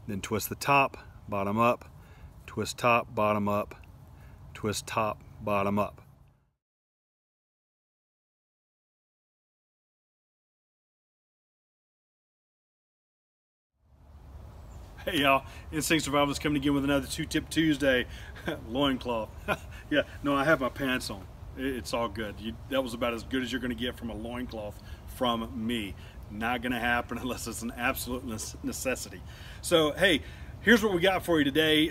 Then twist the top, bottom up, twist top, bottom up, twist top, bottom up. Hey y'all, Instinct Survival is coming again with another 2-Tip Tuesday. Loincloth. Yeah, no, I have my pants on. It's all good. That was about as good as you're going to get from a loincloth from me. Not going to happen unless it's an absolute necessity. So, hey, here's what we got for you today.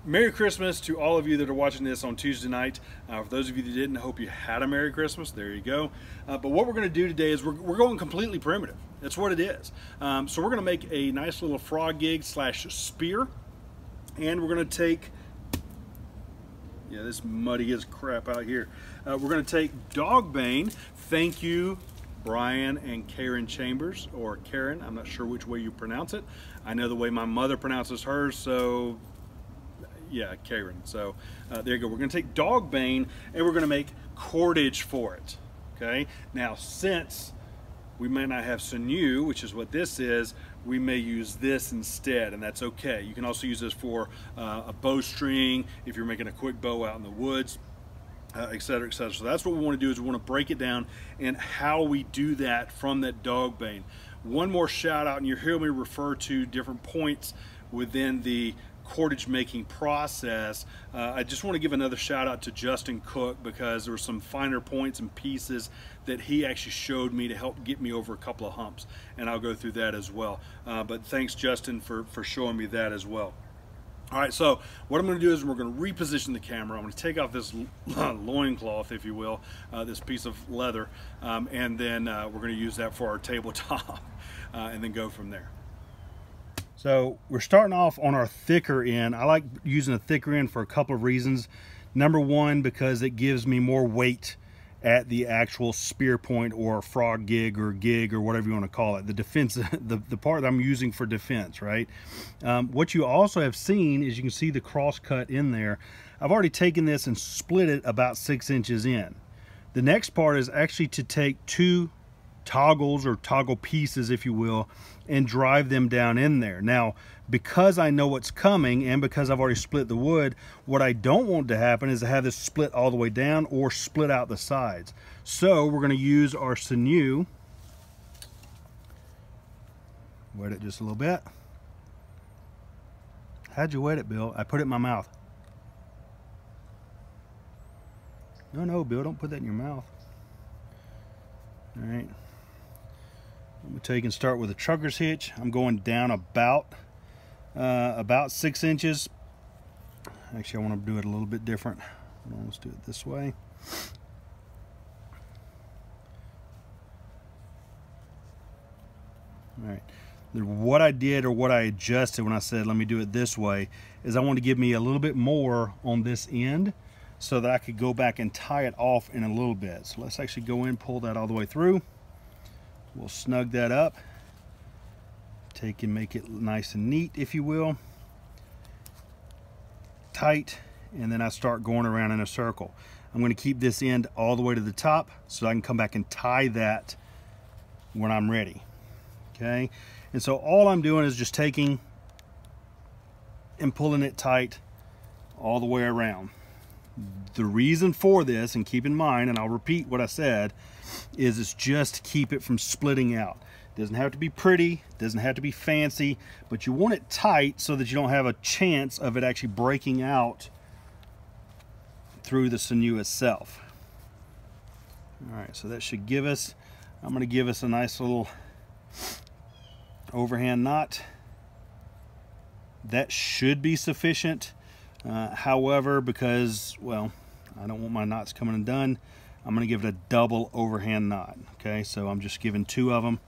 Merry Christmas to all of you that are watching this on Tuesday night. For those of you that didn't, I hope you had a Merry Christmas. There you go. But what we're going to do today is we're going completely primitive. That's what it is. So we're going to make a nice little frog gig slash spear. And we're going to take, yeah, this muddy as crap out here. We're going to take dogbane. Thank you, Brian and Karen Chambers, or Karen, I'm not sure which way you pronounce it. I know the way my mother pronounces hers, so yeah, Karen. So there you go. We're going to take dogbane and we're going to make cordage for it. Okay. Now, since we may not have sinew, which is what this is, we may use this instead, and that's okay. You can also use this for a bowstring if you're making a quick bow out in the woods, etc., etc. So that's what we want to do, is we want to break it down and how we do that from that dogbane. One more shout out, and you hear me refer to different points within the cordage making process. I just want to give another shout out to Justin Cook, because there were some finer points and pieces that he actually showed me to help get me over a couple of humps, and I'll go through that as well. But thanks, Justin, for showing me that as well. All right, so what I'm going to do is we're going to reposition the camera. I'm going to take off this loincloth, if you will, this piece of leather, and then we're going to use that for our tabletop, and then go from there. So we're starting off on our thicker end. I like using a thicker end for a couple of reasons. Number one, because it gives me more weight at the actual spear point or frog gig or whatever you want to call it, the defense, the part that I'm using for defense, right? What you also have seen is, you can see the cross cut in there. I've already taken this and split it about 6 inches in. The next part is actually to take 2 toggles or toggle pieces, if you will, and drive them down in there. Now, because I know what's coming and because I've already split the wood, what I don't want to happen is to have this split all the way down or split out the sides. So we're going to use our sinew, wet it just a little bit. How'd you wet it, Bill? I put it in my mouth. No, Bill, don't put that in your mouth. All right. I'm going to take and start with a trucker's hitch. I'm going down about 6 inches. Actually, I want to do it a little bit different. Let's do it this way. All right. What I did, or what I adjusted when I said let me do it this way, is I want to give me a little bit more on this end so that I could go back and tie it off in a little bit. So let's actually go in, pull that all the way through. We'll snug that up, take and make it nice and neat, if you will, tight, and then I start going around in a circle. I'm going to keep this end all the way to the top so I can come back and tie that when I'm ready. Okay, and so all I'm doing is just taking and pulling it tight all the way around. The reason for this, and keep in mind, and I'll repeat what I said, is it's just to keep it from splitting out. It doesn't have to be pretty, doesn't have to be fancy, but you want it tight so that you don't have a chance of it actually breaking out through the sinew itself. All right, so that should give us, I'm going to give us a nice little overhand knot. That should be sufficient. However, because, well, I don't want my knots coming undone, I'm going to give it a double overhand knot. Okay, so I'm just giving 2 of them,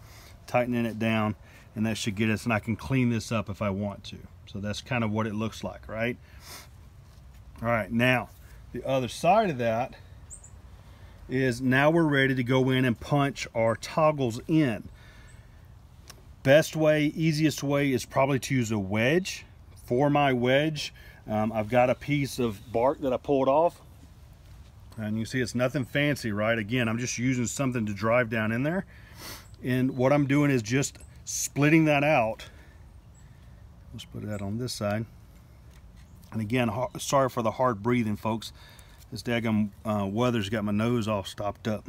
tightening it down, and that should get us, and I can clean this up if I want to. So that's kind of what it looks like, right? All right, now the other side of that is, now we're ready to go in and punch our toggles in. Best way, easiest way is probably to use a wedge. For my wedge, I've got a piece of bark that I pulled off, and you see it's nothing fancy, right? Again, I'm just using something to drive down in there, and what I'm doing is just splitting that out Let's put that on this side. And again, sorry for the hard breathing, folks. This daggum weather's got my nose all stopped up.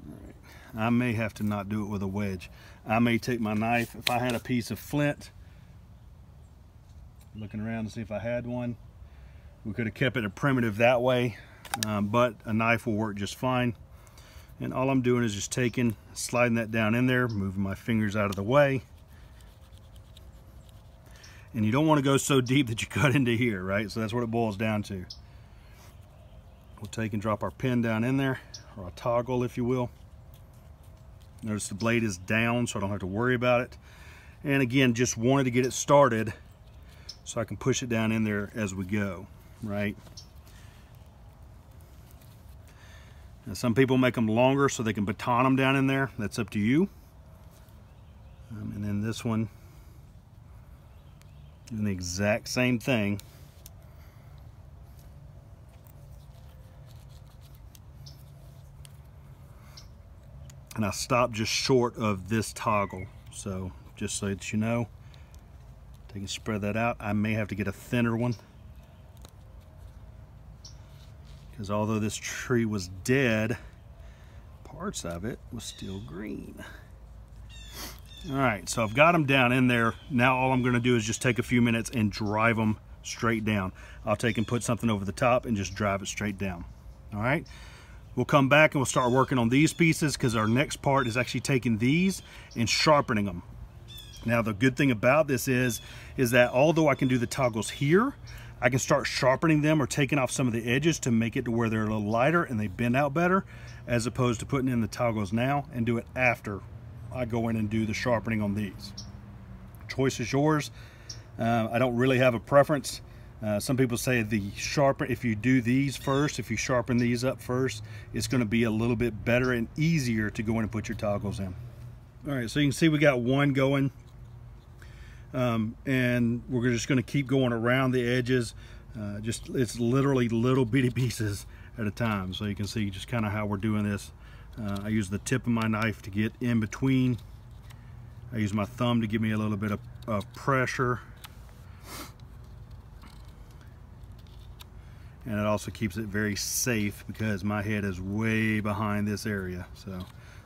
All right. I may have to not do it with a wedge. I may take my knife. If I had a piece of flint, looking around to see if I had one, we could have kept it a primitive that way, but a knife will work just fine. And all I'm doing is just taking, sliding that down in there, moving my fingers out of the way. And you don't want to go so deep that you cut into here, right? So that's what it boils down to. We'll take and drop our pin down in there, or a toggle, if you will. Notice the blade is down, so I don't have to worry about it. And again, just wanted to get it started so I can push it down in there as we go, right? Now, some people make them longer so they can baton them down in there. That's up to you. And then this one, doing the exact same thing. And I stopped just short of this toggle. So just so that you know, take and spread that out. I may have to get a thinner one, because although this tree was dead, parts of it was still green. All right, so I've got them down in there. Now all I'm gonna do is just take a few minutes and drive them straight down. I'll take and put something over the top and just drive it straight down. All right, we'll come back and we'll start working on these pieces, because our next part is actually taking these and sharpening them. Now the good thing about this is that although I can do the toggles here, I can start sharpening them or taking off some of the edges to make it to where they're a little lighter and they bend out better, as opposed to putting in the toggles now and do it after I go in and do the sharpening on these. Choice is yours. I don't really have a preference. Some people say if you do these first, if you sharpen these up first, it's going to be a little bit better and easier to go in and put your toggles in. All right, so you can see we got one going. And we're just going to keep going around the edges. It's literally little bitty pieces at a time. So you can see just kind of how we're doing this. I use the tip of my knife to get in between. I use my thumb to give me a little bit of pressure. And it also keeps it very safe, because my head is way behind this area. So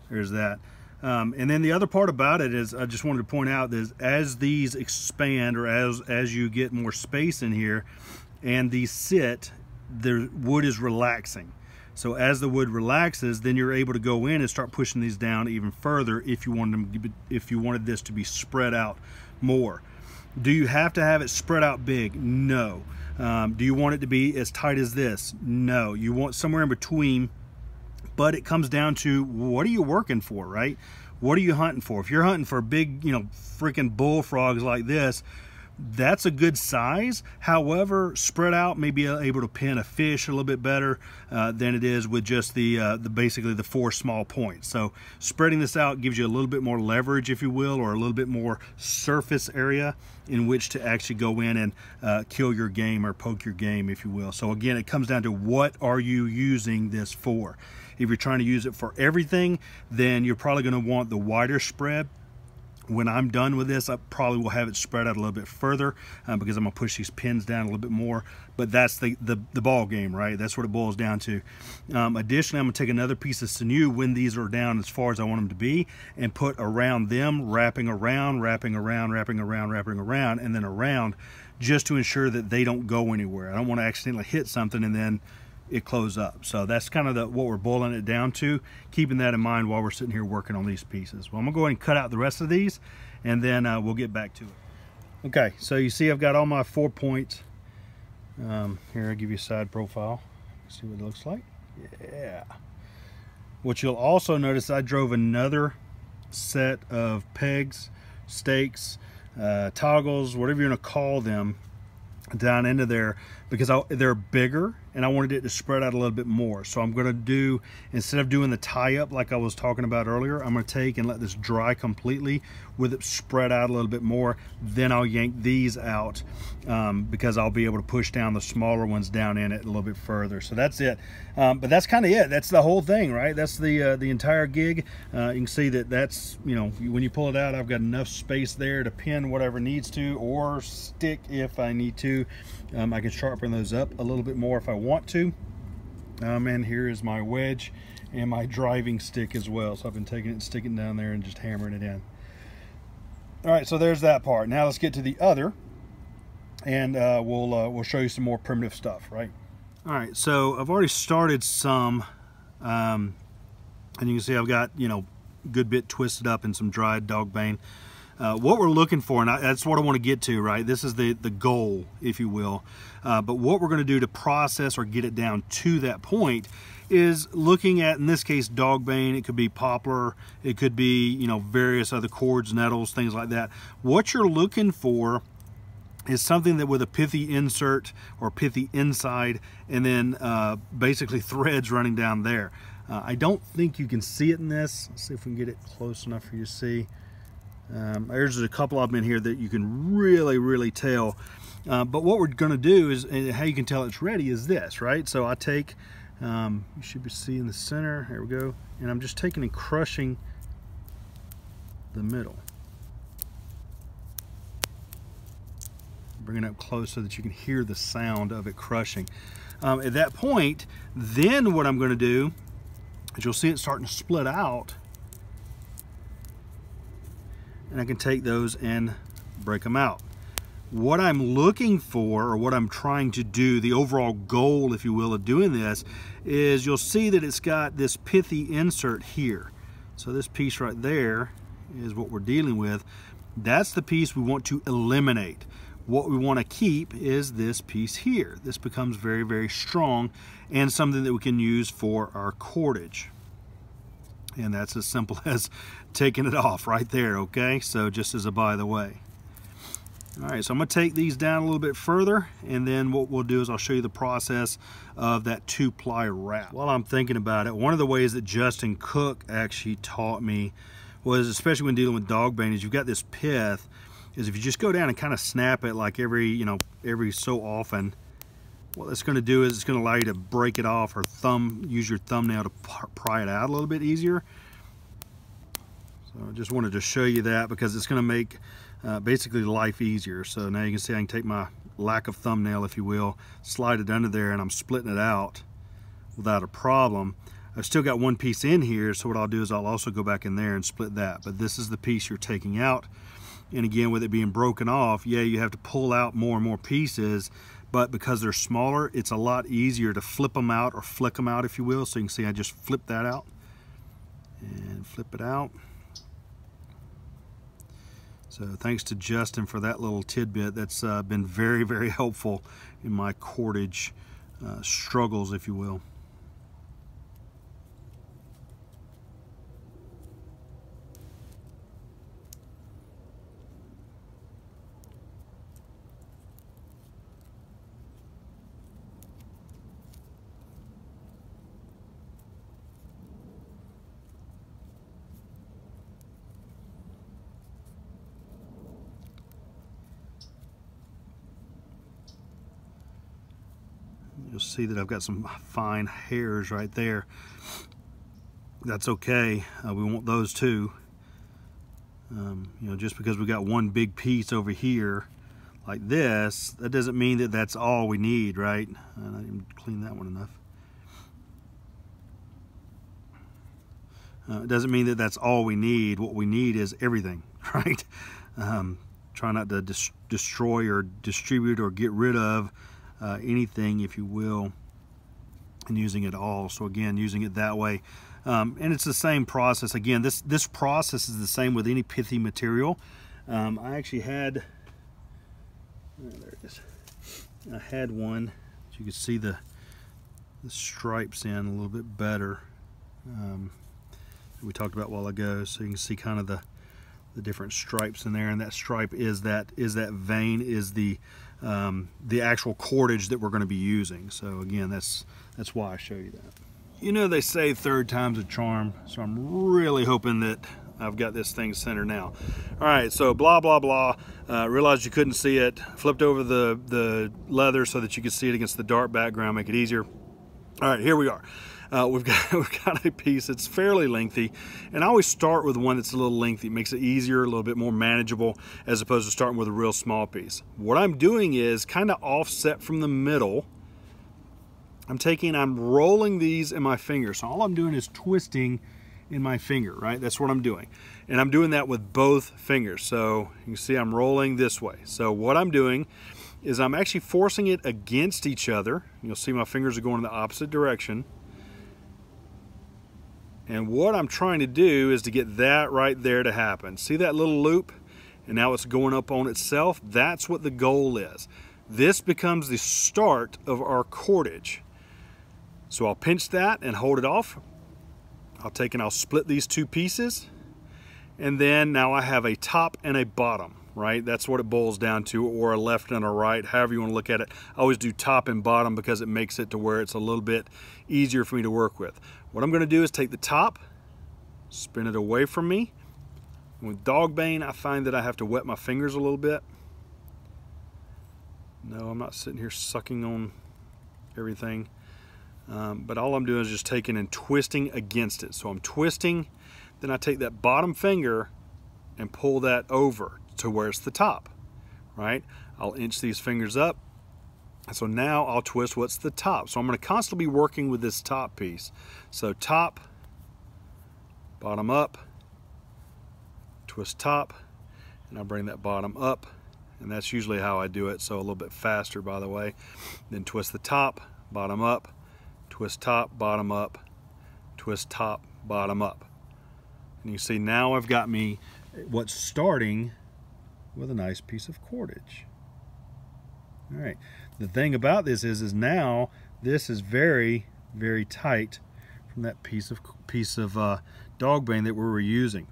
there's that. And then the other part about it is, I just wanted to point out, is as these expand, or as you get more space in here and these sit, the wood is relaxing. So as the wood relaxes, then you're able to go in and start pushing these down even further if you wanted this to be spread out more. Do you have to have it spread out big? No. Do you want it to be as tight as this? No. You want somewhere in between. But it comes down to, what are you working for, right? What are you hunting for? If you're hunting for big, freaking bullfrogs like this, that's a good size. However, spread out may be able to pin a fish a little bit better than it is with just basically the 4 small points. So spreading this out gives you a little bit more leverage, if you will, or a little bit more surface area in which to actually go in and kill your game or poke your game, if you will. So again, it comes down to, what are you using this for? If you're trying to use it for everything, then you're probably going to want the wider spread. When I'm done with this, I probably will have it spread out a little bit further, because I'm going to push these pins down a little bit more. But that's the ball game, right? That's what it boils down to. Additionally, I'm going to take another piece of sinew when these are down as far as I want them to be, and put around them, wrapping around, and then around, just to ensure that they don't go anywhere. I don't want to accidentally hit something and then it close up. So that's kind of what we're boiling it down to, keeping that in mind while we're sitting here working on these pieces. Well, I'm gonna go ahead and cut out the rest of these, and then we'll get back to it. Okay, so you see I've got all my 4 points. Here, I'll give you a side profile. See what it looks like. Yeah. What you'll also notice, I drove another set of pegs, stakes, toggles, whatever you're gonna call them, down into there, because they're bigger and I wanted it to spread out a little bit more. So I'm going to do, instead of doing the tie up like I was talking about earlier, I'm going to take and let this dry completely with it spread out a little bit more. Then I'll yank these out because I'll be able to push down the smaller ones down in it a little bit further. So that's it. But that's kind of it. That's the whole thing, right? That's the entire gig. You can see that that's, you know, when you pull it out, I've got enough space there to pin whatever needs to, or stick if I need to. I can sharpen those up a little bit more if I want to. And here is my wedge and my driving stick as well. So I've been taking it and sticking it down there and just hammering it in. All right, so there's that part. Now let's get to the other, and we'll show you some more primitive stuff, right? All right, so I've already started some, and you can see I've got, you know, a good bit twisted up in some dried dogbane. What we're looking for, and that's what I want to get to, right? This is the goal, if you will. But what we're going to do to process or get it down to that point is looking at, in this case, dogbane. It could be poplar. It could be, you know, various other cords, nettles, things like that. What you're looking for is something that with a pithy insert or pithy inside, and then basically threads running down there. I don't think you can see it in this. Let's see if we can get it close enough for you to see. There's a couple of them in here that you can really tell. But what we're going to do is, and how you can tell it's ready, is this, right? So I take, you should be seeing the center. There we go. And I'm just taking and crushing the middle. Bring it up close so that you can hear the sound of it crushing. At that point, then what I'm going to do is, you'll see it starting to split out. And I can take those and break them out. What I'm looking for, or what I'm trying to do, the overall goal, if you will, of doing this, is you'll see that it's got this pithy insert here. So this piece right there is what we're dealing with. That's the piece we want to eliminate. What we want to keep is this piece here. This becomes very strong and something that we can use for our cordage. And that's as simple as taking it off right there, okay? So just as a by the way. All right, so I'm gonna take these down a little bit further, and then what we'll do is I'll show you the process of that 2-ply wrap. While I'm thinking about it, one of the ways that Justin Cook actually taught me was, especially when dealing with dogbane, is you've got this pith, is if you just go down and kind of snap it like every so often, what it's going to do is it's going to allow you to break it off, or use your thumbnail to pry it out a little bit easier. So I just wanted to show you that because it's going to make basically life easier. So now you can see I can take my lack of thumbnail, if you will, slide it under there, and I'm splitting it out without a problem. I've still got one piece in here, so what I'll do is I'll also go back in there and split that. But this is the piece you're taking out. And again, with it being broken off, yeah, you have to pull out more and more pieces, but because they're smaller, it's a lot easier to flip them out, or flick them out, if you will. So you can see I just flip that out and flip it out. So thanks to Justin for that little tidbit. That's been very helpful in my cordage struggles, if you will. You'll see that I've got some fine hairs right there. That's okay. We want those too. You know, just because we got one big piece over here like this, that doesn't mean that that's all we need, right? I didn't clean that one enough. It doesn't mean that that's all we need. What we need is everything, right? Try not to destroy or distribute or get rid of anything, if you will, and using it all. So again, using it that way, and it's the same process. Again, this process is the same with any pithy material. I actually had, there it is. I had one that you could see the stripes in a little bit better. We talked about a while ago, so you can see kind of the different stripes in there, and that stripe is that vein, is the the actual cordage that we're going to be using. So again, that's why I show you that. You know, they say third time's a charm, so I'm really hoping that I've got this thing centered now. All right, so blah, blah, blah. Realized you couldn't see it. Flipped over the leather so that you could see it against the dark background, make it easier. All right, here we are. We've got a piece that's fairly lengthy, and I always start with one that's a little lengthy. It makes it easier, a little bit more manageable, as opposed to starting with a real small piece. What I'm doing is kind of offset from the middle. I'm rolling these in my finger. So all I'm doing is twisting in my finger, right? That's what I'm doing. And I'm doing that with both fingers. So you can see I'm rolling this way. So what I'm doing is I'm actually forcing it against each other. You'll see my fingers are going in the opposite direction. And what I'm trying to do is to get that right there to happen. See that little loop? And now it's going up on itself. That's what the goal is. This becomes the start of our cordage. So I'll pinch that and hold it off. I'll take and I'll split these two pieces. And then now I have a top and a bottom, right? That's what it boils down to, or a left and a right, however you want to look at it. I always do top and bottom because it makes it to where it's a little bit easier for me to work with. What I'm going to do is take the top, spin it away from me. With dogbane, I find that I have to wet my fingers a little bit. No, I'm not sitting here sucking on everything. But all I'm doing is just taking and twisting against it. So I'm twisting, then I take that bottom finger and pull that over to where it's the top, right? I'll inch these fingers up. So now I'll twist what's the top. So I'm going to constantly be working with this top piece. So top, bottom up, twist top, and I'll bring that bottom up. And that's usually how I do it, so a little bit faster, by the way. Then twist the top, bottom up, twist top, bottom up, twist top, bottom up. And you see now I've got me what's starting with a nice piece of cordage. All right. The thing about this is now this is very, very tight from that piece of dogbane that we were using.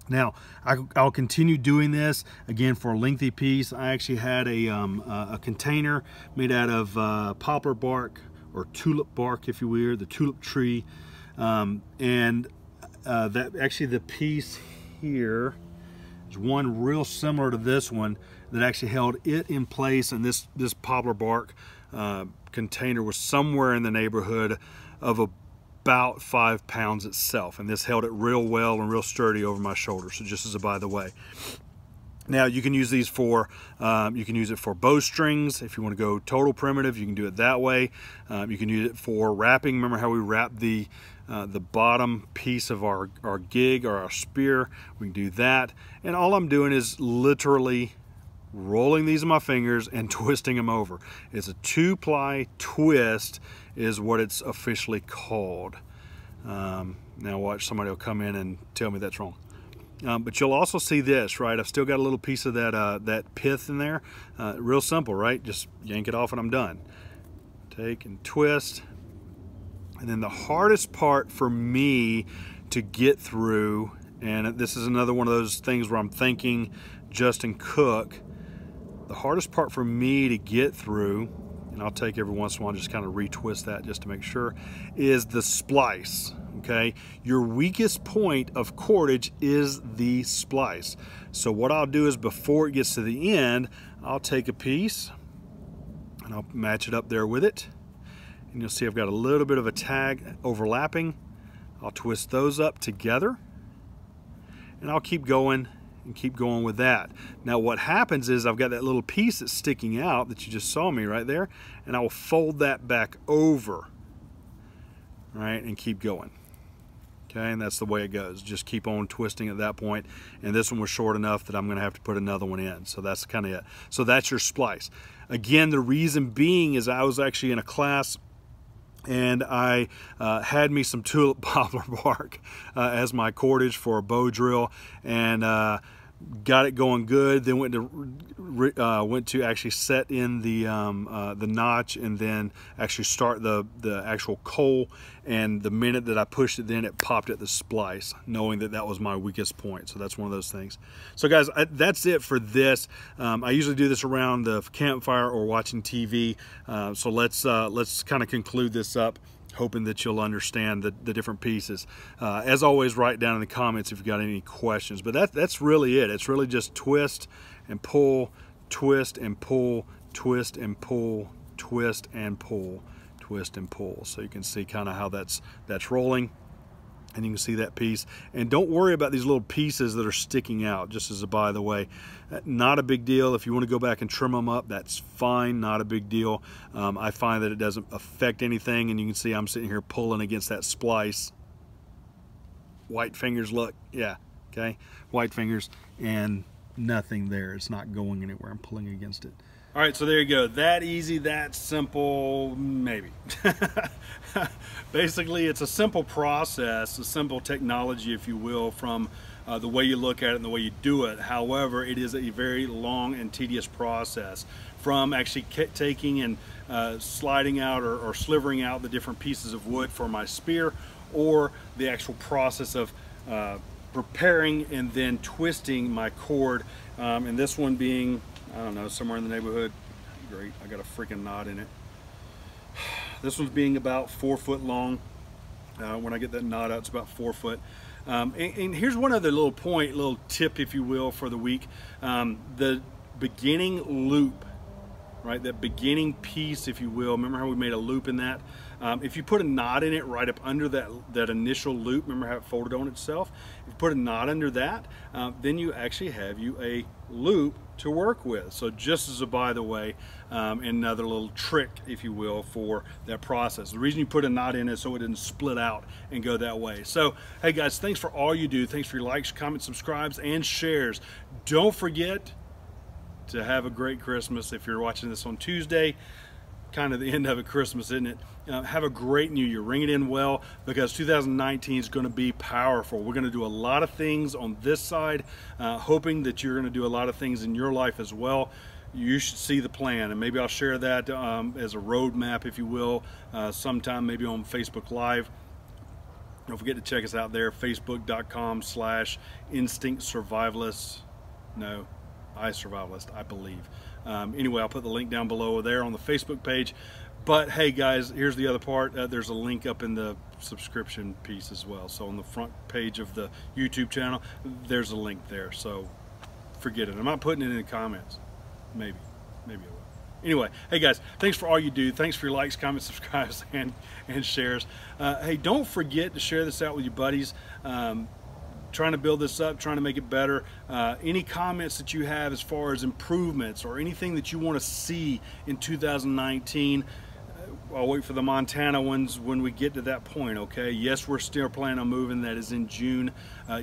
Now I'll continue doing this again for a lengthy piece. I actually had a container made out of poplar bark, or tulip bark, if you will, the tulip tree, that actually the piece here is one real similar to this one that actually held it in place, and this poplar bark container was somewhere in the neighborhood of about 5 pounds itself, and this held it real well and real sturdy over my shoulder. So just as a by the way. Now you can use these for, you can use it for bowstrings. If you want to go total primitive, you can do it that way. You can use it for wrapping. Remember how we wrap the bottom piece of our gig or our spear? We can do that. And all I'm doing is literally rolling these in my fingers and twisting them over. It's a 2-ply twist is what it's officially called. Now watch, somebody will come in and tell me that's wrong. But you'll also see this, right? I've still got a little piece of that pith in there. Real simple, right? Just yank it off and I'm done. Take and twist. And then the hardest part for me to get through, and this is another one of those things where I'm thinking Justin Cook, the hardest part for me to get through, and I'll take every once in a while and just kind of retwist that just to make sure, is the splice. Okay, your weakest point of cordage is the splice. So what I'll do is before it gets to the end, I'll take a piece and I'll match it up there with it. And you'll see I've got a little bit of a tag overlapping. I'll twist those up together and I'll keep going and keep going with that. Now what happens is I've got that little piece that's sticking out that you just saw me right there, and I will fold that back over, right, and keep going. Okay, and that's the way it goes. Just keep on twisting at that point. And this one was short enough that I'm going to have to put another one in. So that's kind of it. So that's your splice. Again, the reason being is I was actually in a class and I had me some tulip poplar bark as my cordage for a bow drill, and got it going good. Then went to went to actually set in the notch and then actually start the actual coal, and the minute that I pushed it, then it popped at the splice, knowing that that was my weakest point. So that's one of those things. So guys, that's it for this. I usually do this around the campfire or watching TV. So let's kind of conclude this up, hoping that you'll understand the different pieces. As always, write down in the comments if you've got any questions. But that's really it. It's really just twist and pull, twist and pull, twist and pull, twist and pull, twist and pull. So you can see kind of how that's rolling, and you can see that piece. And don't worry about these little pieces that are sticking out, just as a by the way. Not a big deal. If you want to go back and trim them up, that's fine, not a big deal. I find that it doesn't affect anything, and you can see I'm sitting here pulling against that splice. White fingers, look, yeah, okay, white fingers, and nothing there. It's not going anywhere. I'm pulling against it. All right, so there you go. That easy, that simple, maybe. Basically, it's a simple process, a simple technology, if you will, from the way you look at it and the way you do it. However, it is a very long and tedious process, from actually taking and sliding out or slivering out the different pieces of wood for my spear, or the actual process of preparing and then twisting my cord, and this one being, I don't know, somewhere in the neighborhood, great, I got a freaking knot in it. This one's being about 4 foot long. When I get that knot out, it's about 4 foot. And here's one other little tip, if you will, for the week. The beginning loop, right, that beginning piece, if you will, remember how we made a loop in that? If you put a knot in it right up under that initial loop, remember how it folded on itself? If you put a knot under that, then you actually have a loop to work with. So just as a by the way, another little trick, if you will, for that process. The reason you put a knot in is so it didn't split out and go that way. So hey guys, thanks for all you do. Thanks for your likes, comments, subscribes, and shares. Don't forget to have a great Christmas. If you're watching this on Tuesday, kind of the end of it, Christmas, isn't it? Have a great new year. Ring it in well, because 2019 is going to be powerful. We're going to do a lot of things on this side, hoping that you're going to do a lot of things in your life as well. You should see the plan, and maybe I'll share that as a roadmap, if you will, sometime maybe on Facebook Live. Don't forget to check us out there, facebook.com/instinct survivalist. No, iSurvivalist, I believe. Anyway, I'll put the link down below there on the Facebook page. But hey guys, here's the other part. There's a link up in the subscription piece as well. So on the front page of the YouTube channel, there's a link there. So forget it. I'm not putting it in the comments. Maybe I will. Anyway, hey guys, thanks for all you do. Thanks for your likes, comments, subscribes, and shares. Hey, don't forget to share this out with your buddies. Trying to build this up, trying to make it better. Any comments that you have as far as improvements or anything that you want to see in 2019, I'll wait for the Montana ones when we get to that point, okay? Yes, we're still planning on moving. That is in June.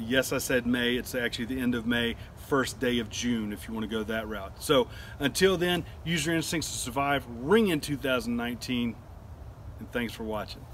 Yes, I said May. It's actually the end of May, first day of June, if you want to go that route. So until then, use your instincts to survive. Ring in 2019, and thanks for watching.